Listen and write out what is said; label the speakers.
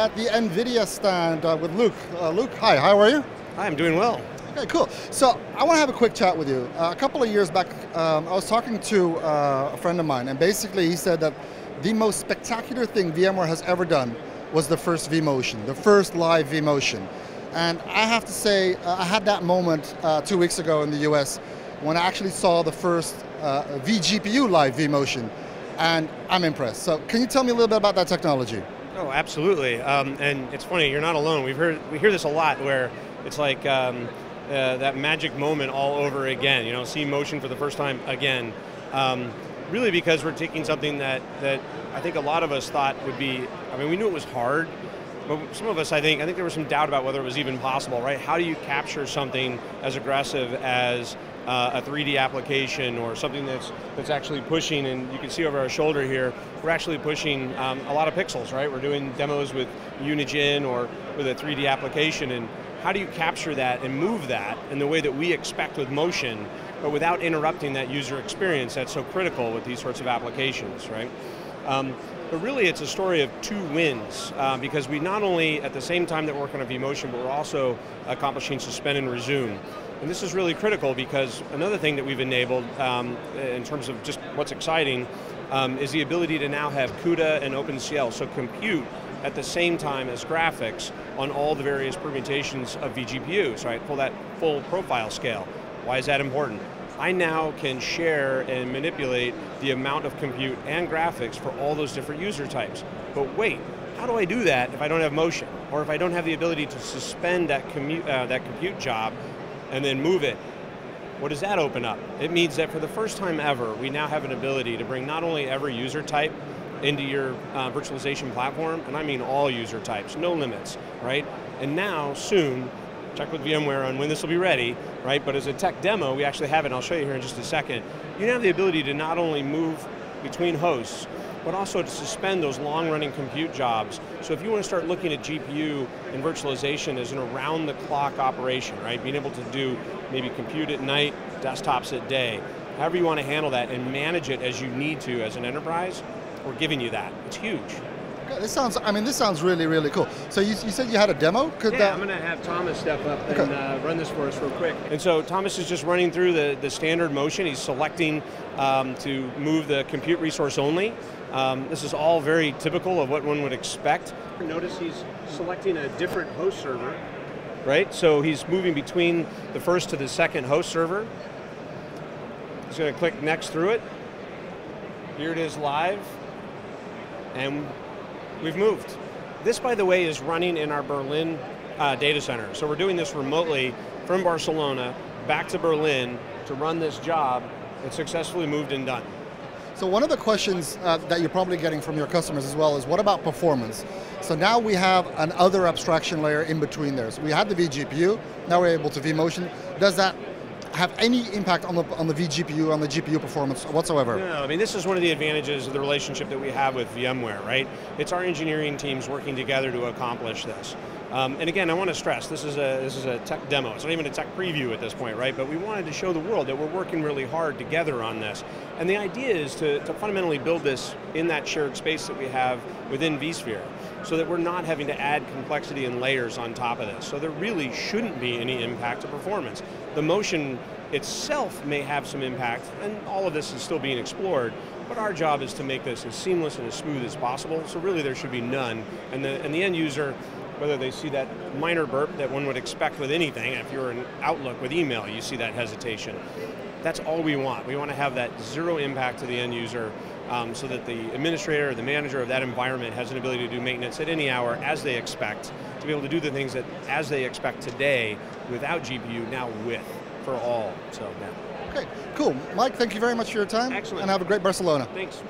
Speaker 1: at the NVIDIA stand with Luke. Luke, hi, how are you?
Speaker 2: Hi, I'm doing well.
Speaker 1: Okay, cool. So I want to have a quick chat with you. A couple of years back, I was talking to a friend of mine, and basically he said that the most spectacular thing VMware has ever done was the first vMotion, the first live vMotion. And I have to say, I had that moment 2 weeks ago in the US when I actually saw the first vGPU live vMotion, and I'm impressed. So can you tell me a little bit about that technology?
Speaker 2: Oh, absolutely. And it's funny, you're not alone. We hear this a lot where it's like that magic moment all over again. You know, see motion for the first time again. Really because we're taking something that I think a lot of us thought would be, I mean, we knew it was hard, but some of us, I think there was some doubt about whether it was even possible, right? How do you capture something as aggressive as a 3D application or something that's actually pushing, and you can see over our shoulder here, we're actually pushing a lot of pixels, right? We're doing demos with Unigine or with a 3D application, and how do you capture that and move that in the way that we expect with motion, but without interrupting that user experience that's so critical with these sorts of applications, right? But really it's a story of two wins, because we not only, at the same time that we're working on vMotion, but we're also accomplishing suspend and resume. And this is really critical because another thing that we've enabled in terms of just what's exciting is the ability to now have CUDA and OpenCL, so compute at the same time as graphics on all the various permutations of vGPUs, right? Pull that full profile scale. Why is that important? I now can share and manipulate the amount of compute and graphics for all those different user types. But wait, how do I do that if I don't have motion? Or if I don't have the ability to suspend that compute job and then move it? What does that open up? It means that for the first time ever, we now have an ability to bring not only every user type into your virtualization platform, and I mean all user types, no limits, right? And now, soon, check with VMware on when this will be ready, right? But as a tech demo, we actually have it, and I'll show you here in just a second. You have the ability to not only move between hosts, but also to suspend those long-running compute jobs. So if you want to start looking at GPU and virtualization as an around-the-clock operation, right? Being able to do maybe compute at night, desktops at day, however you want to handle that and manage it as you need to as an enterprise, we're giving you that. It's huge.
Speaker 1: Okay, this sounds really, really cool. So you said you had a demo?
Speaker 2: I'm going to have Thomas step up and run this for us real quick. And so Thomas is just running through the standard motion. He's selecting to move the compute resource only. This is all very typical of what one would expect. Notice he's selecting a different host server, right? So he's moving between the first to the second host server. He's going to click next through it. Here it is live, and we've moved. This, by the way, is running in our Berlin data center. So we're doing this remotely from Barcelona back to Berlin to run this job. It's successfully moved and done.
Speaker 1: So one of the questions that you're probably getting from your customers as well is, what about performance? So now we have another abstraction layer in between there. So we had the vGPU, now we're able to vMotion. Does that have any impact on the vGPU, on the GPU performance whatsoever?
Speaker 2: No, I mean, this is one of the advantages of the relationship that we have with VMware, right? It's our engineering teams working together to accomplish this. And again, I want to stress, this is a tech demo. It's not even a tech preview at this point, right? But we wanted to show the world that we're working really hard together on this. And the idea is to fundamentally build this in that shared space that we have within vSphere, so that we're not having to add complexity and layers on top of this. So there really shouldn't be any impact to performance. The motion itself may have some impact, and all of this is still being explored, but our job is to make this as seamless and as smooth as possible, so really there should be none. And the end user, whether they see that minor burp that one would expect with anything, if you're in Outlook with email, you see that hesitation. That's all we want. We want to have that zero impact to the end user, so that the administrator or the manager of that environment has an ability to do maintenance at any hour as they expect, to be able to do the things that as they expect today without GPU, now with, for all. So, yeah.
Speaker 1: Okay, cool. Mike, thank you very much for your time.
Speaker 2: Excellent.
Speaker 1: And have a great Barcelona.
Speaker 2: Thanks.